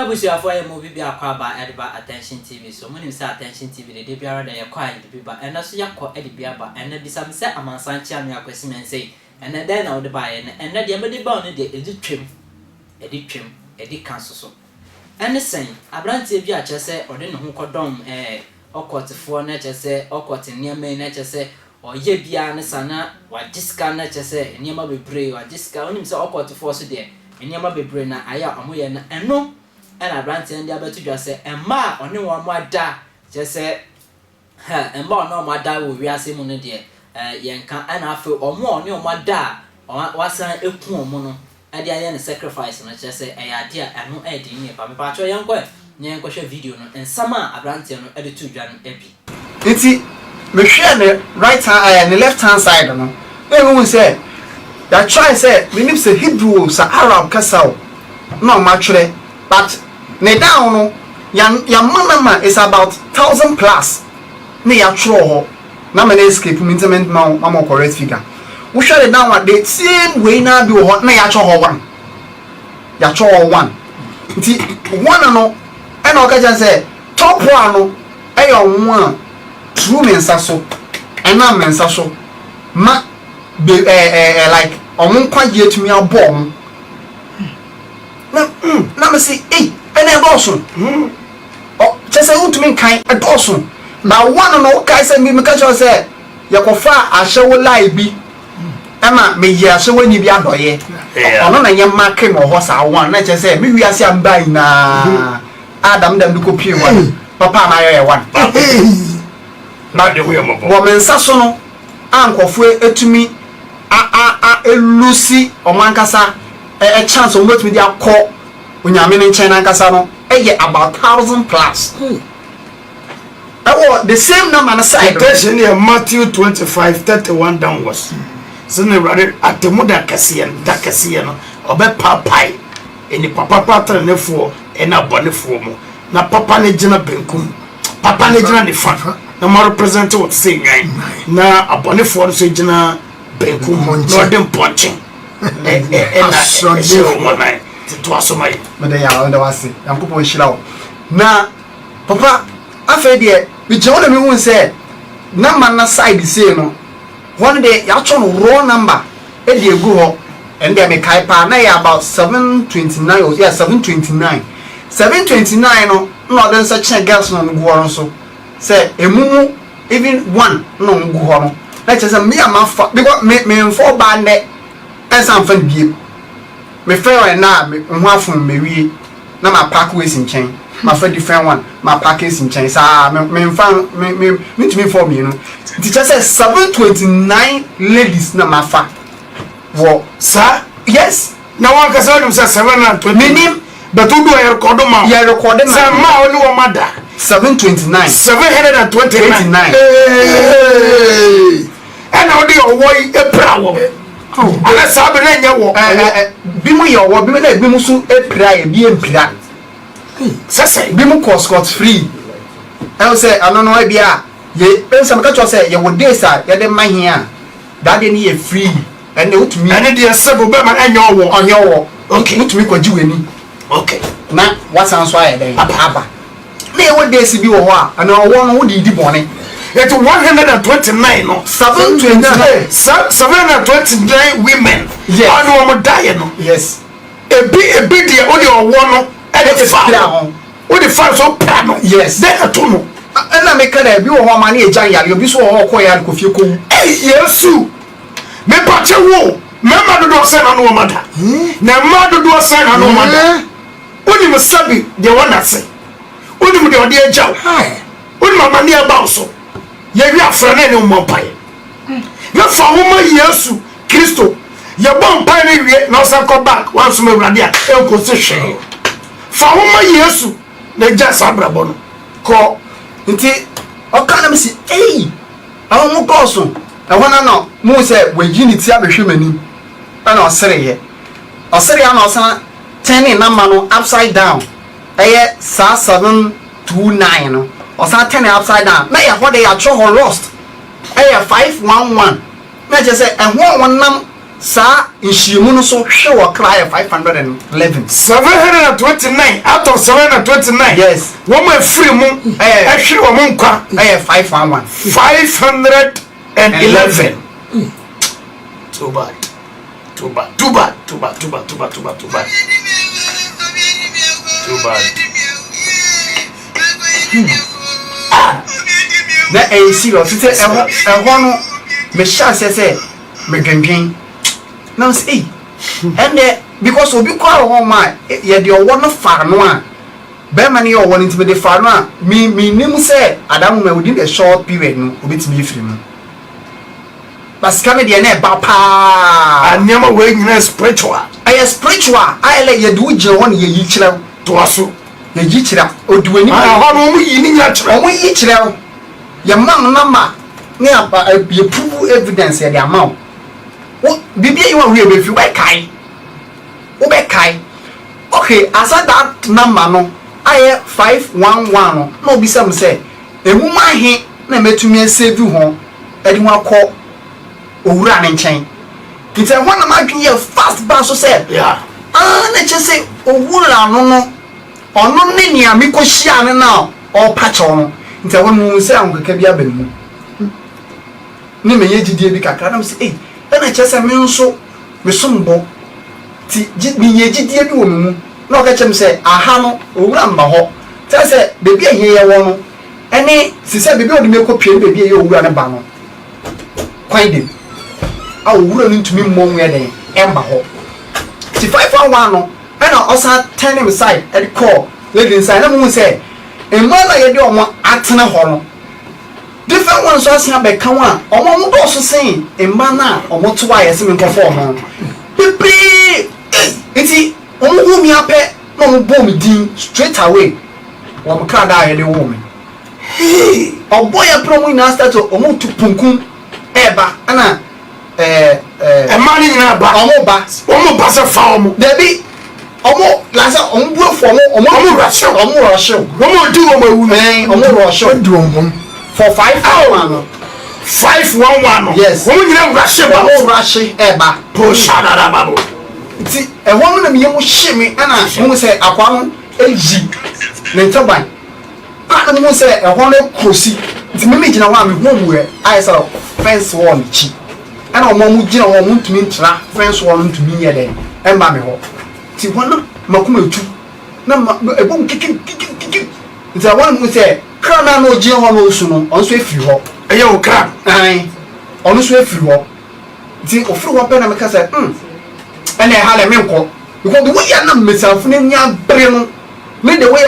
abusia for a movie be akwa attention TV so money say attention TV the biara da yakwa de ba and so yakwa e de biaba and na bisa me say amansanchi am yakwesi men say and then na de ba and na de me de ba no de twem e di cancel so and say abrantie bi a chese ode ne ho kodom okotefo na chese okot niam na chese oye bia ne sana wa diska na chese niam bebre wa diska onim say okotefo so de niam bebre na aya omoye na eno and abrantie ndi abetu dwa say emma one wo mo ada chese emma no mo ada wo wiase mu no de yenka ana afi omo one o mo ada wasan eku omo no ade aye ne sacrifice no chese eyade a eno edi ni pa me pa cho yenko nyenko hwe video no ensama abrantie no ede tu dwa no ebi enti me hwe ne right hand and the left hand side no ehun say that try say me nim say Hebrew sa Arab kasao no ma twere but ne down no ya mama is about 1,000 plus ne ya twere ho na me escape mintement ma correct figure we share it down at the same way na bi ho na ya twere ho one ya twere ho one nti one no e na o ka say top one no e yo one true mensa so ena mensa so ma be like omun kwaje etumi abom na me say ena edoso o chese utumi kan edoso na one no kai say me ka cho say yakofa ahyewo lai bi ema me ye ahyewo ni bi adoye ono na nye make mo ho sa one na chese me wiase amba ina adam dam ko pie one papa na ye one na de we mo wo mensa so no ankofo etumi elusi omankasa chance o metumi dia akọ onyame ne nchen nankasa no about 1,000 plus the same number na side attention here Matthew 25:31 downwards so ne rade atemuda kase no obe papai eni papa patra nefo ena bonefo mo na papa ne gina benkum papa ne gina ne fa na mo represent what say ngai na abonefo so gina benkum no dem punching na so mo nai to asomai me dey ya onda wase yankopon hirawo na papa afa de bi je wona me hu se number na side say no one day ya cho no raw number e de egu ho and dem me kai pa na ya about 729 or yeah 729 no no den sa chen gas no go so say emumu even one no go ho no like say me am fa because me for ba ne ensam fa biem me friend na me ho afun me wie na ma pack we sin chen ma fa different one ma pack sin chen sa me fa me to me for me no teacher say 729 ladies na ma fa wo sa yes na one ka say 720 minim but do a record ma say ma only one mother 729 729 and how do you why a prawo ala sabe na nya wo bimu yo wo bimu na bimu su epira e bi empira sese bimu scot free I say anono e bia ye pensam ka cho say ye wo days a ye de mahia that dey ni free and they utumi and dey sebo be ma anya wo onye wo okay utumi kwaji weni okay na wasan so aye den aba na ye wo days bi wo ho a ana wo no wo di bone it's 129 no 729 women yes and one die no yes a bit there only one no and the fire what the fire so plan yes then to no na me kana bi wo ho ma na e jan yare obi so wo ko yare ko fie ko yesu me pache wo me ma do say na no mada na ma do say na no mada oni me sabi de wona say oni me de ode ajaw oni mama ni aba so ye wi afra na ne mo pai ye fa wo ma yesu kristo ye bon pai na wi na so come back once me urade a e ko se hwe fa wo ma yesu na ja sabrabo no ko nti o kana me si awon mo ko so e wona no mo se wajinity abehwe mani ana osere ye osere ya na osan turning number no upside down eye 729 no osan turning upside down na ye ho de ya cho ho lost eye 511 na je say ehwo wonam sa nhyiemu no so hwe wo kra 511 729 out of 729 yes wo ma free mu hwe wo mu nkwa 511 511 too bad na serious tete ehɔ no me sha se me dwendwen na say and because obi kwa ho ma ye de owo no fa no a be ma ne owo no ntime de fa no a me nim say adam ma within a short period no obetimi efiri mu Pascal me de na ba pa anyama we nyina spiritual I like ye do je won ye yi kire to aso ye yi kire oduani ha no mu yi ni nya kire o yi kire ye mam na ma ne ye prove evidence ye de amount o bibia you we be fi we kai okay asa that number no aye 511 no no bi sam say emu ma he na metumi save ho edi ho akọ owura ne nchen kite ho na ma dwen ye fast ba so say yeah na che say owura no ono ne nia mi ko hia ne na o pacho no nti ho no say ankaka bi abanu ni me ye gidie bi kakra na say na che say me nso me sombo ti me ye gidie bi wo mu na o ka chem say aha no owura mba ho say say bebi ahie ye wo no ene si say bebi odi me ko pie bebi ye owura ne ba no kwan dem a owura no ntumi mmom ye den emba ho ti 511 no ena osa turn him side at the call lady inside na mu say emma na ye de omo atena ho no different ones so asia be kan a omo mo do so sen emma na omo to wa yesi me nkofo mo pipi enti omo hu mi ape na omo bo mi din straight away wo mo kra da ye de wo me obo ya promo ina start omo tu punkun eba ana emma ni nyina ba omo ba se fa omo debi omo lasa omo bu fo omo rush omo do omo ewu omo rush do omo for 511 no 511 no yes omo nyina rush eba push another babo ti ehwo na me yemu hye me ana mo se akwa no eji ne ntaban ana mo se ehwo no krosi ti me gina wa me ho mu ai sa fence wall chi ana omo mu gina wo mu ntumi ntra fence wall ntumi ye den emba me ho ti wona makuma etu na ebom kikin nti awon mu se krana na oje ho no su no onso efiri ho eye o kra onu so efiri ho nti ofiri ho pe na meka se ene ha le me nko because the way na mesafu na nya bre no me the way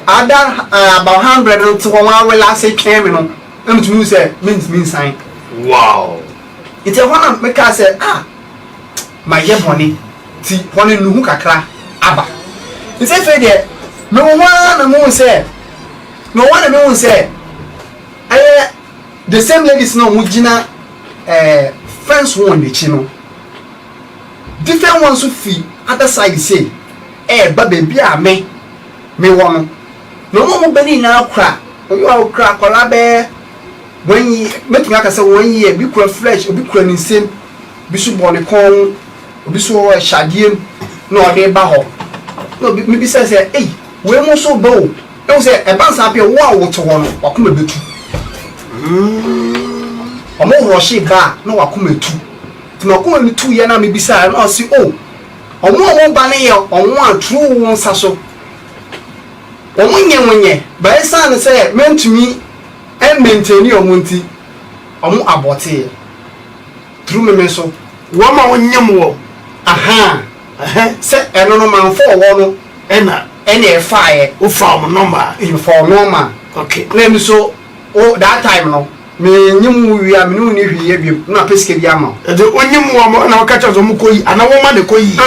ada about 100 to 1 we last say twem no em to me say mean sign wow ite ho na meka se my ye money ti woni nuhu kakra aba ise fe de me wona na mu se no one me won say the same ladies no mu gina friends one de chi no different ones who feel other side say ba baby a me won no mo bani na akra you akra kola be when you make me aka say 1 year bi kura fresh obi kura ni same bi su bone kon obi so shadiem no de ba ho no me bi say we mo so ba o e say e ban sa pe wo a wo to ho no wakoma betu omo rush ba no wakoma etu ti no wakoma metu ye na me bi say no si omo ba ne ye omo a true won sa so omo nyenwenye ba esa ne say mentumi en maintain omo nti omo abote true me so wo ma wonyem wo se eno no man for wo no ene fire o from number in for normal okay let me so that time no me nyim wi am no ni hwiye bi na peske bi ama de onyim wo mo na waka chazo mu koyi ana wo ma de koyi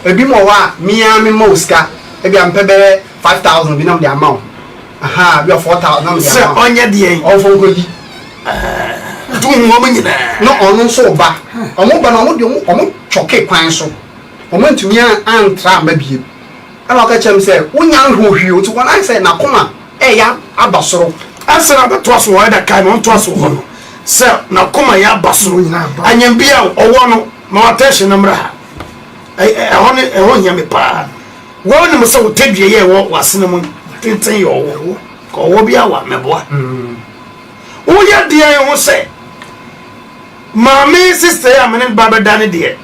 ebi mo wa mi am me uska ebi am pebe 5000 bi na de amount bi 4000 na de se onye de on fo koyi tu mo mo nyina no onu so ba omo ba na omo de omo choke kwan so omo ntumi antra ma bie ana ka chem say wonya hwohwie o ti wona say na koma ya abasoro asra be to aso wa da kai no to aso ho no se na koma ya abasoro anyam bia owo no ma attention na mra ehon nya me pa wo ni mo se wo tadwie ye wo wasene mu tenten yo wo ko wo bia wa meboa wo ya dia ye ho se mama sister ya menen baba dane de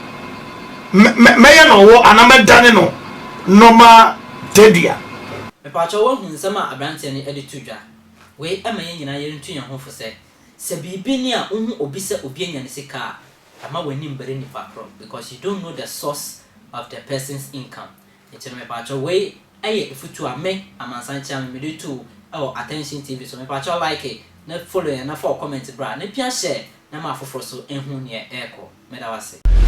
me ya no wo anama dane no no ma tadua me pa cho wo hun sama abrante ne edi tudwa we ama ye nyina ye ntu ya ho fo se bibi ni a ohu obi se obi anya ne sika ama wani mbere ni fa from because you don't know the source of the person's income. It's me pa cho we aye futu ame amansancha me do to attention TV so me pa cho like it na follow na for comment bra na pia share na ma foforo so ehun ne eko me da wase.